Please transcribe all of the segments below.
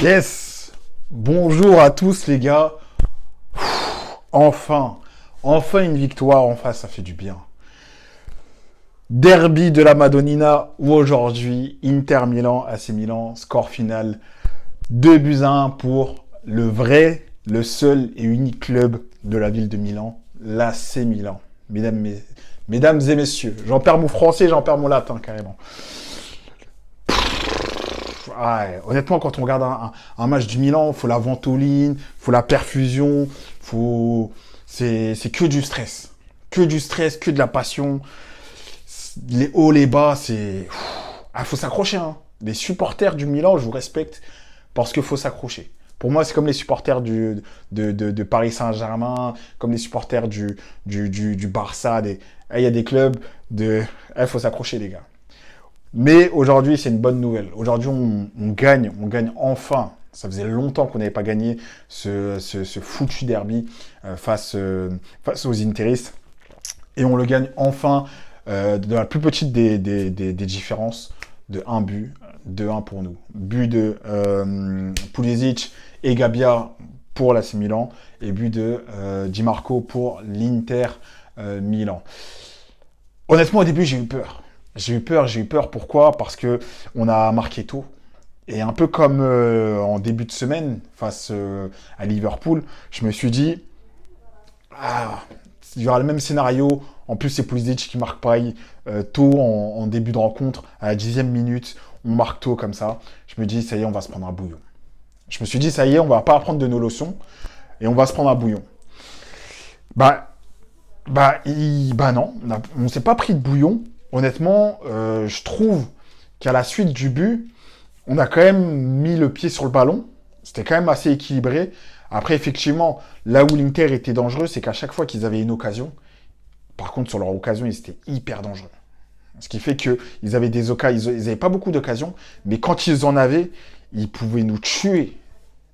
Yes! Bonjour à tous les gars. Enfin, enfin une victoire, enfin ça fait du bien. Derby de la Madonnina où aujourd'hui Inter Milan, AC Milan, score final 2 buts à 1 pour le vrai, le seul et unique club de la ville de Milan, l'AC Milan. Mesdames et messieurs, j'en perds mon français, j'en perds mon latin carrément. Ouais, honnêtement, quand on regarde un match du Milan, faut la ventoline, faut la perfusion, faut... c'est que du stress. Que du stress, que de la passion. Les hauts, les bas, c'est... Ah, faut s'accrocher, hein. Les supporters du Milan, je vous respecte parce qu'il faut s'accrocher. Pour moi, c'est comme les supporters de Paris Saint-Germain, comme les supporters du Barça. Il y a des clubs de... Il faut s'accrocher, les gars. Mais aujourd'hui, c'est une bonne nouvelle. Aujourd'hui, on gagne enfin. Ça faisait longtemps qu'on n'avait pas gagné ce foutu derby face aux Interistes. Et on le gagne enfin dans la plus petite des différences de un but, de 1 pour nous. But de Pulisic et Gabia pour l'AC Milan et but de Di Marco pour l'Inter Milan. Honnêtement, au début, j'ai eu peur. J'ai eu peur. Pourquoi? Parce que on a marqué tôt. Et un peu comme en début de semaine, face à Liverpool, je me suis dit, ah, il y aura le même scénario. En plus, c'est Pulisic qui marque pareil tôt en début de rencontre, à la 10e minute. On marque tôt comme ça. Je me dis, ça y est, on va se prendre un bouillon. Je me suis dit, ça y est, on va pas apprendre de nos leçons et on va se prendre un bouillon. Bah, bah non, on s'est pas pris de bouillon. Honnêtement, je trouve qu'à la suite du but, on a quand même mis le pied sur le ballon. C'était quand même assez équilibré. Après, effectivement, là où l'Inter était dangereux, c'est qu'à chaque fois qu'ils avaient une occasion, par contre, sur leur occasion, ils étaient hyper dangereux. Ce qui fait qu'ils avaient des occasions, ils n'avaient pas beaucoup d'occasions, mais quand ils en avaient, ils pouvaient nous tuer.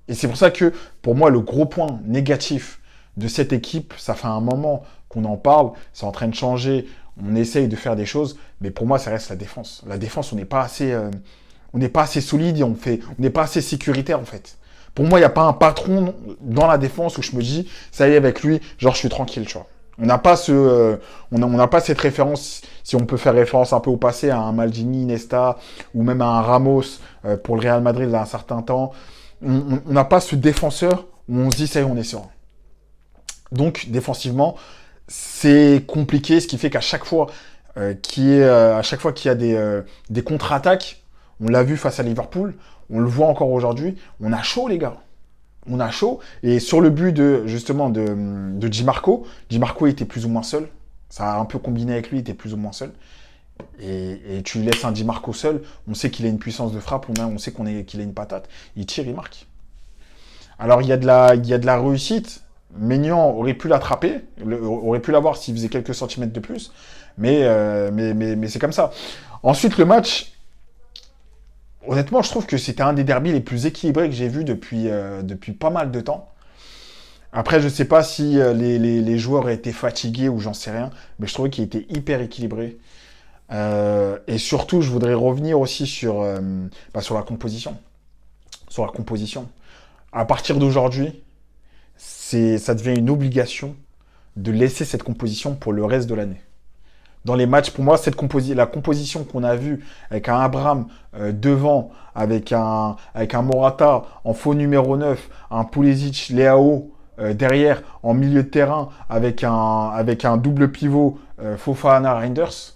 Et c'est pour ça que, pour moi, le gros point négatif de cette équipe, ça fait un moment qu'on en parle, c'est en train de changer, on essaye de faire des choses, mais pour moi, ça reste la défense. La défense, on n'est pas assez solide et on n'est pas assez sécuritaire, en fait. Pour moi, il n'y a pas un patron dans la défense où je me dis, ça y est, avec lui, genre, je suis tranquille, tu vois. On n'a pas cette référence, si on peut faire référence un peu au passé, à un Maldini, Nesta, ou même à un Ramos pour le Real Madrid, il y a un certain temps. On n'a pas ce défenseur où on se dit, ça y est, on est serein. Donc, défensivement, c'est compliqué, ce qui fait qu'à chaque fois à chaque fois qu'il y a des contre-attaques, on l'a vu face à Liverpool, on le voit encore aujourd'hui, on a chaud, les gars. On a chaud. Et sur le but justement de Di Marco était plus ou moins seul. Ça a un peu combiné avec lui, il était plus ou moins seul. Et tu laisses un Di Marco seul, on sait qu'il a une puissance de frappe, on sait qu'il a une patate. Il tire, il marque. Alors il y a de la réussite. Maignan aurait pu l'attraper, aurait pu l'avoir s'il faisait quelques centimètres de plus, mais c'est comme ça. Ensuite, le match, honnêtement, je trouve que c'était un des derbys les plus équilibrés que j'ai vu depuis pas mal de temps. Après, je sais pas si les joueurs étaient fatigués ou j'en sais rien, mais je trouvais qu'il était hyper équilibré. Et surtout, je voudrais revenir aussi sur la composition. Sur la composition. À partir d'aujourd'hui, ça devient une obligation de laisser cette composition pour le reste de l'année. Dans les matchs, pour moi, la composition qu'on a vue avec un Abraham devant, avec un Morata en faux numéro 9, un Pulisic, Leao derrière, en milieu de terrain, avec un double pivot Fofana Reinders,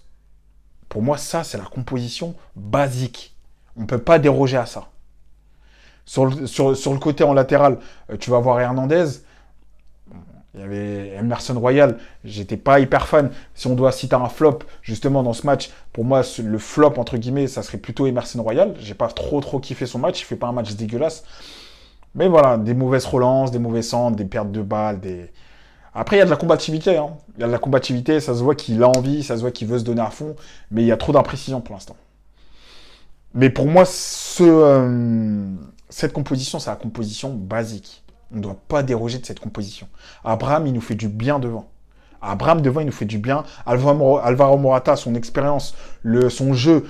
pour moi, ça, c'est la composition basique. On ne peut pas déroger à ça. Sur le côté en latéral, tu vas voir Hernandez. Il y avait Emerson Royal, j'étais pas hyper fan. Si on doit citer un flop, justement, dans ce match, pour moi, le flop, entre guillemets, ça serait plutôt Emerson Royal. J'ai pas trop kiffé son match, il fait pas un match dégueulasse. Mais voilà, des mauvaises relances, des mauvais centres, des pertes de balles, des... Après, il y a de la combativité, hein. Il y a de la combativité, ça se voit qu'il a envie, ça se voit qu'il veut se donner à fond, mais il y a trop d'imprécision pour l'instant. Mais pour moi, cette composition, c'est la composition basique. On ne doit pas déroger de cette composition. Abraham, il nous fait du bien devant. Abraham devant, il nous fait du bien. Alvaro Morata, son expérience, son jeu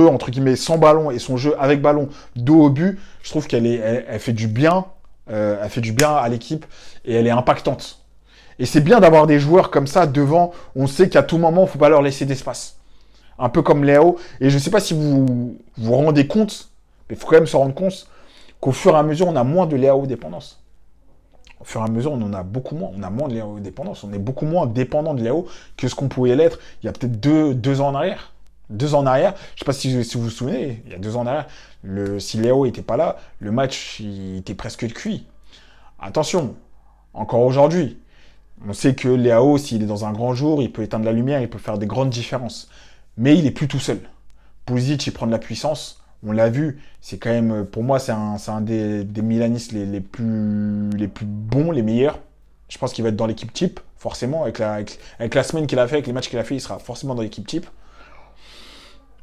entre guillemets sans ballon et son jeu avec ballon, dos au but, je trouve elle fait du bien. Elle fait du bien à l'équipe et elle est impactante. Et c'est bien d'avoir des joueurs comme ça devant. On sait qu'à tout moment, il ne faut pas leur laisser d'espace. Un peu comme Léo. Et je ne sais pas si vous vous rendez compte, mais il faut quand même se rendre compte qu'au fur et à mesure, on a moins de Léo dépendance. Au fur et à mesure, on en a beaucoup moins. On a moins de Léo dépendance. On est beaucoup moins dépendant de Léo que ce qu'on pouvait l'être il y a peut-être deux ans en arrière. 2 ans en arrière, je ne sais pas si vous vous souvenez, il y a 2 ans en arrière, si Léo n'était pas là, le match il était presque cuit. Attention, encore aujourd'hui, on sait que Léo, s'il est dans un grand jour, il peut éteindre la lumière, il peut faire des grandes différences. Mais il n'est plus tout seul. Pulisic, il prend de la puissance. On l'a vu. C'est quand même, pour moi, c'est un des Milanistes les plus bons, les meilleurs. Je pense qu'il va être dans l'équipe type, forcément. Avec la semaine qu'il a fait, avec les matchs qu'il a fait, il sera forcément dans l'équipe type.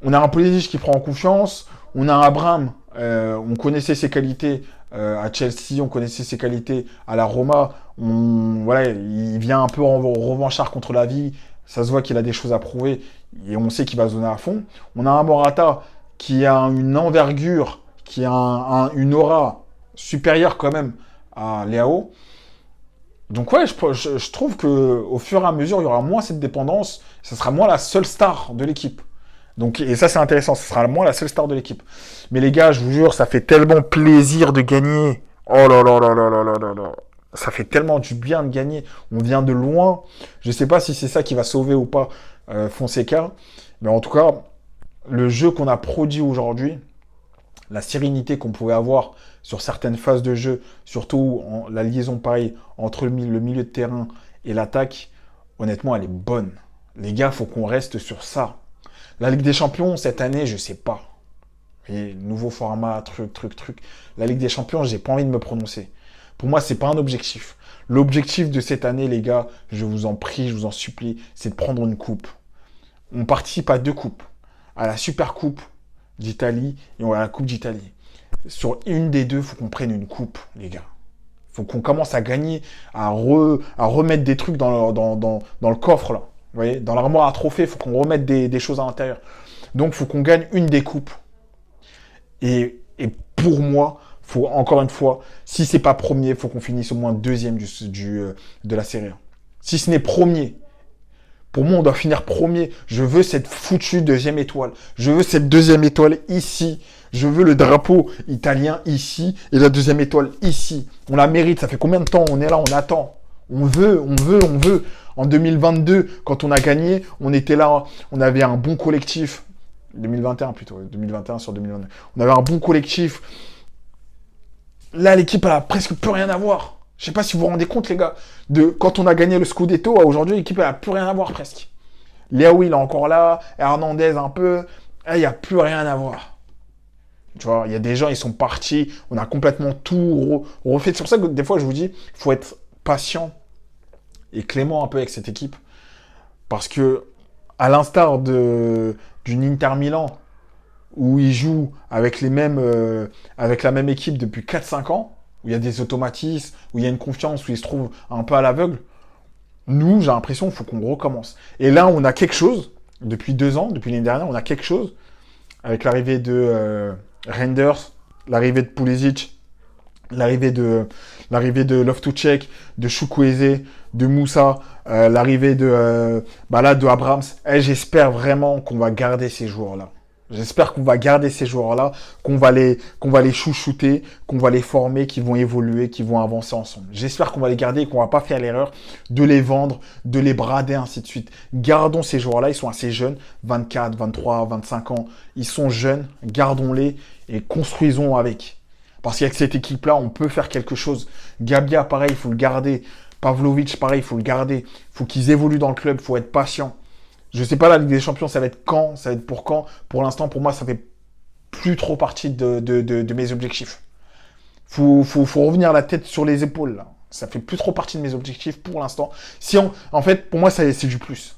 On a un Pulisic qui prend en confiance. On a un Abraham. On connaissait ses qualités à Chelsea. On connaissait ses qualités à la Roma. Voilà, il vient un peu en revanchard contre la vie. Ça se voit qu'il a des choses à prouver. Et on sait qu'il va se donner à fond. On a un Morata qui a une envergure, qui a une aura supérieure quand même à Léao. Donc ouais, je trouve qu'au fur et à mesure, il y aura moins cette dépendance. Ce sera moins la seule star de l'équipe. Donc, et ça, c'est intéressant. Ce sera moins la seule star de l'équipe. Mais les gars, je vous jure, ça fait tellement plaisir de gagner. Oh là là là là là là là là. Ça fait tellement du bien de gagner. On vient de loin. Je ne sais pas si c'est ça qui va sauver ou pas Fonseca. Mais en tout cas, le jeu qu'on a produit aujourd'hui, la sérénité qu'on pouvait avoir sur certaines phases de jeu, surtout la liaison pareil entre le milieu de terrain et l'attaque, honnêtement, elle est bonne. Les gars, il faut qu'on reste sur ça. La Ligue des Champions, cette année, je sais pas. Et nouveau format, truc. La Ligue des Champions, j'ai pas envie de me prononcer. Pour moi, c'est pas un objectif. L'objectif de cette année, les gars, je vous en prie, je vous en supplie, c'est de prendre une coupe. On participe à 2 coupes. À la Super Coupe d'Italie et à la Coupe d'Italie. Sur une des deux, il faut qu'on prenne une coupe, les gars. Il faut qu'on commence à gagner, à remettre des trucs dans le coffre, là. Vous voyez, dans l'armoire à trophées, il faut qu'on remette des choses à l'intérieur. Donc, il faut qu'on gagne une des coupes. Et pour moi, faut encore une fois, si c'est pas premier, il faut qu'on finisse au moins deuxième de la série A. Si ce n'est premier, pour moi, on doit finir premier. Je veux cette foutue deuxième étoile. Je veux cette deuxième étoile ici. Je veux le drapeau italien ici et la deuxième étoile ici. On la mérite. Ça fait combien de temps on est là, on attend. On veut. En 2022, quand on a gagné, on était là, on avait un bon collectif. 2021 plutôt, 2021 sur 2022. On avait un bon collectif. Là, l'équipe, elle a presque plus rien à voir. Je sais pas si vous vous rendez compte, les gars, de quand on a gagné le Scudetto, à aujourd'hui, l'équipe, elle a plus rien à voir presque. Léo, il est encore là, Hernandez un peu. Il n'y a plus rien à voir. Tu vois, il y a des gens, ils sont partis, on a complètement tout refait. C'est pour ça que des fois, je vous dis, il faut être patient et clément un peu avec cette équipe. Parce que, à l'instar d'une Inter Milan, où ils jouent avec avec la même équipe depuis 4-5 ans, où il y a des automatismes, où il y a une confiance, où ils se trouvent un peu à l'aveugle, nous, j'ai l'impression qu'il faut qu'on recommence. Et là, on a quelque chose, depuis 2 ans, depuis l'année dernière, on a quelque chose, avec l'arrivée de Reinders, l'arrivée de Pulisic, l'arrivée de Loftus-Cheek, de Chukwueze, de Moussa, l'arrivée de Abrams. J'espère vraiment qu'on va garder ces joueurs-là. J'espère qu'on va garder ces joueurs-là, qu'on va les chouchouter, qu'on va les former, qu'ils vont évoluer, qu'ils vont avancer ensemble. J'espère qu'on va les garder et qu'on va pas faire l'erreur de les vendre, de les brader, ainsi de suite. Gardons ces joueurs-là, ils sont assez jeunes, 24, 23, 25 ans. Ils sont jeunes, gardons-les et construisons avec. Parce qu'avec cette équipe-là, on peut faire quelque chose. Gabia, pareil, il faut le garder. Pavlovic, pareil, il faut le garder. Il faut qu'ils évoluent dans le club, il faut être patient. Je sais pas, la Ligue des Champions, ça va être quand? Ça va être pour quand? Pour l'instant, pour moi, ça fait plus trop partie de mes objectifs. Faut revenir la tête sur les épaules, là. Ça fait plus trop partie de mes objectifs pour l'instant. En fait, pour moi, c'est du plus.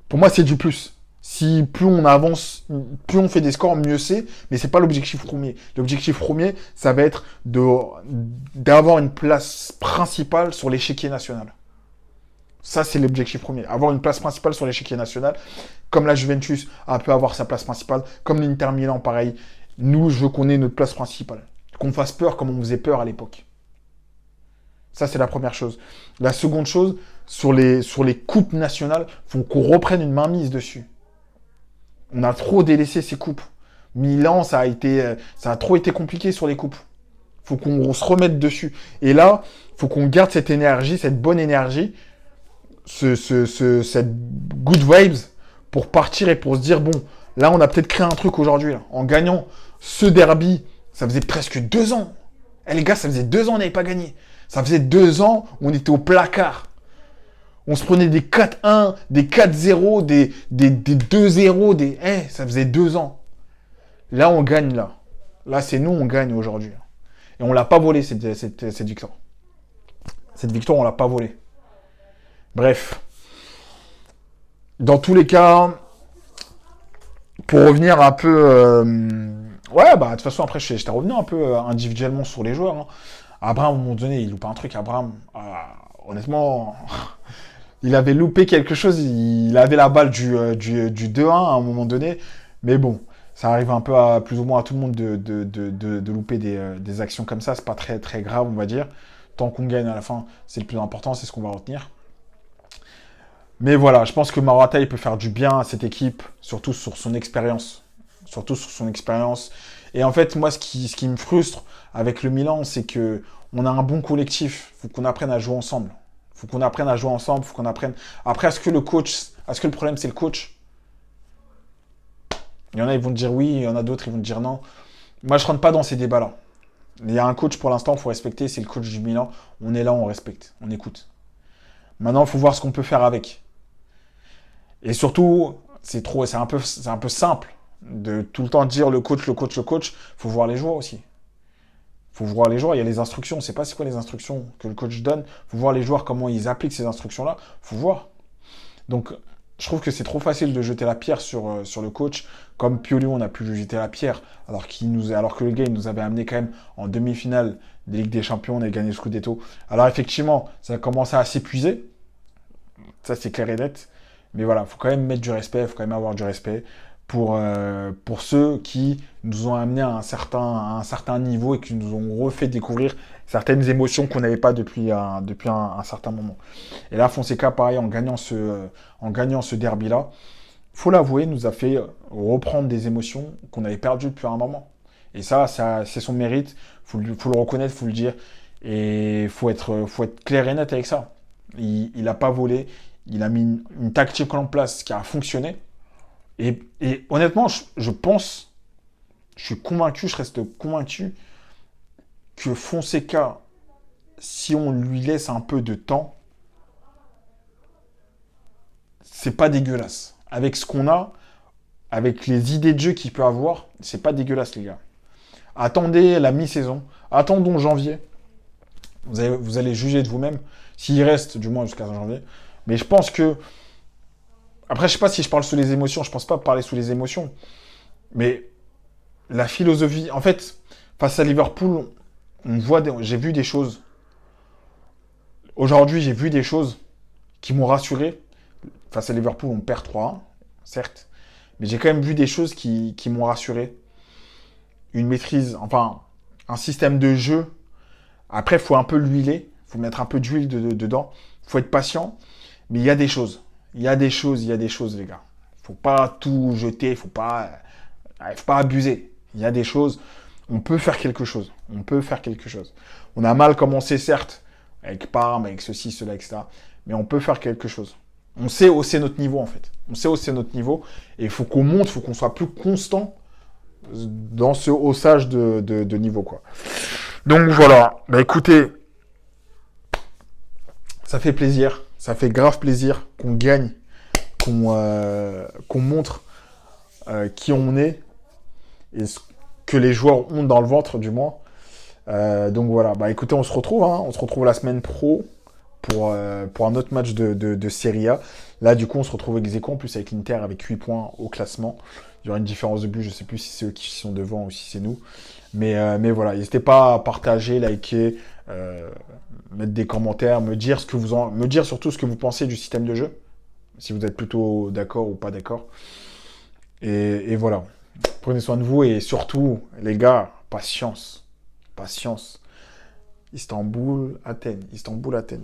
Pour moi, c'est du plus. Si plus on avance, plus on fait des scores, mieux c'est. Mais c'est pas l'objectif premier. L'objectif premier, ça va être d'avoir une place principale sur l'échiquier national. Ça, c'est l'objectif premier. Avoir une place principale sur l'échiquier national, comme la Juventus peut avoir sa place principale, comme l'Inter Milan, pareil. Nous, je veux qu'on ait notre place principale. Qu'on fasse peur comme on faisait peur à l'époque. Ça, c'est la première chose. La seconde chose, sur les coupes nationales, il faut qu'on reprenne une mainmise dessus. On a trop délaissé ces coupes. Milan, ça a trop été compliqué sur les coupes. Faut qu'on se remette dessus. Et là, faut qu'on garde cette énergie, cette bonne énergie, cette good vibes pour partir et pour se dire, bon, là, on a peut-être créé un truc aujourd'hui, là, en gagnant ce derby. Ça faisait presque 2 ans. Eh les gars, ça faisait 2 ans on n'avait pas gagné. Ça faisait 2 ans où on était au placard. On se prenait des 4-1, des 4-0, des 2-0, ça faisait 2 ans. Là, on gagne, là. Là, c'est nous, on gagne aujourd'hui. Et on l'a pas volé, cette victoire. Cette victoire, on l'a pas volée. Bref. Dans tous les cas, pour revenir un peu... Ouais, bah, de toute façon, après, j'étais revenu un peu individuellement sur les joueurs. Hein. Abraham, à un moment donné, il loupe un truc. Abraham, honnêtement, il avait loupé quelque chose. Il avait la balle du 2-1 à un moment donné. Mais bon, ça arrive un peu plus ou moins à tout le monde de louper des actions comme ça. C'est pas très, très grave, on va dire. Tant qu'on gagne à la fin, c'est le plus important, c'est ce qu'on va retenir. Mais voilà, je pense que Morata, il peut faire du bien à cette équipe, surtout sur son expérience. Surtout sur son expérience. Et en fait, moi, ce qui me frustre avec le Milan, c'est que on a un bon collectif. Il faut qu'on apprenne à jouer ensemble. Faut qu'on apprenne à jouer ensemble. Faut qu'on apprenne... Après, est-ce que le problème, c'est le coach? Il y en a, ils vont te dire oui. Il y en a d'autres, ils vont te dire non. Moi, je rentre pas dans ces débats-là. Il y a un coach, pour l'instant, il faut respecter. C'est le coach du Milan. On est là, on respecte. On écoute. Maintenant, il faut voir ce qu'on peut faire avec. Et surtout, c'est un peu simple de tout le temps dire le coach. Faut voir les joueurs aussi. Faut voir les joueurs. Il y a les instructions. On ne sait pas c'est quoi les instructions que le coach donne. Faut voir les joueurs comment ils appliquent ces instructions-là. Faut voir. Donc, je trouve que c'est trop facile de jeter la pierre sur le coach. Comme Pioli, on a pu lui jeter la pierre alors que le gars, il nous avait amené quand même en demi-finale des Ligues des Champions. On a gagné le Scudetto. Alors effectivement, ça a commencé à s'épuiser. Ça, c'est clair et net. Mais voilà, il faut quand même mettre du respect, il faut quand même avoir du respect pour ceux qui nous ont amenés à un certain niveau et qui nous ont refait découvrir certaines émotions qu'on n'avait pas depuis un certain moment. Et là, Fonseca, pareil, en gagnant ce derby-là, faut l'avouer, nous a fait reprendre des émotions qu'on avait perdues depuis un moment. Et ça c'est son mérite, faut le reconnaître, faut le dire. Et faut être clair et net avec ça. Il n'a pas volé. Il a mis une tactique en place qui a fonctionné. Et honnêtement, je pense, je reste convaincu que Fonseca, si on lui laisse un peu de temps, c'est pas dégueulasse. Avec ce qu'on a, avec les idées de jeu qu'il peut avoir, c'est pas dégueulasse, les gars. Attendez la mi-saison, attendons janvier. Vous allez juger de vous-même, s'il reste du moins jusqu'à janvier. Mais je pense que... Après, je sais pas si je parle sous les émotions. Je pense pas parler sous les émotions. Mais la philosophie... En fait, face à Liverpool, j'ai vu des choses. Aujourd'hui, j'ai vu des choses qui m'ont rassuré. Face à Liverpool, on perd 3-1, certes. Mais j'ai quand même vu des choses qui m'ont rassuré. Une maîtrise, enfin, un système de jeu. Après, il faut un peu l'huiler. Il faut mettre un peu d'huile dedans. Il faut être patient. Mais il y a des choses. Il y a des choses, les gars. Faut pas tout jeter, faut pas abuser. Il y a des choses. On peut faire quelque chose. On a mal commencé, certes, avec Parme, avec ceci, cela, etc. Mais on peut faire quelque chose. On sait hausser notre niveau, en fait. Et il faut qu'on monte, il faut qu'on soit plus constant dans ce haussage de niveau, quoi. Donc, voilà. Bah, écoutez, ça fait plaisir. Ça fait grave plaisir qu'on gagne, qu'on montre qui on est et ce que les joueurs ont dans le ventre, du moins. Donc voilà. Bah écoutez, on se retrouve la semaine pro pour un autre match de Serie A. Là, du coup, on se retrouve ex aequo, en plus avec l'Inter, avec 8 points au classement. Il y aura une différence de but, je ne sais plus si c'est eux qui sont devant ou si c'est nous. Mais voilà, n'hésitez pas à partager, liker, mettre des commentaires, me dire surtout ce que vous pensez du système de jeu, si vous êtes plutôt d'accord ou pas d'accord. Et voilà. Prenez soin de vous et surtout, les gars, patience. Patience. Istanbul, Athènes.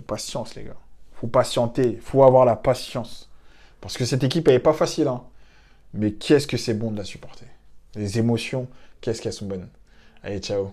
Patience, les gars. Faut patienter, faut avoir la patience. Parce que cette équipe, elle est pas facile, hein. Mais qu'est-ce que c'est bon de la supporter. Les émotions, qu'est-ce qu'elles sont bonnes. Allez, ciao.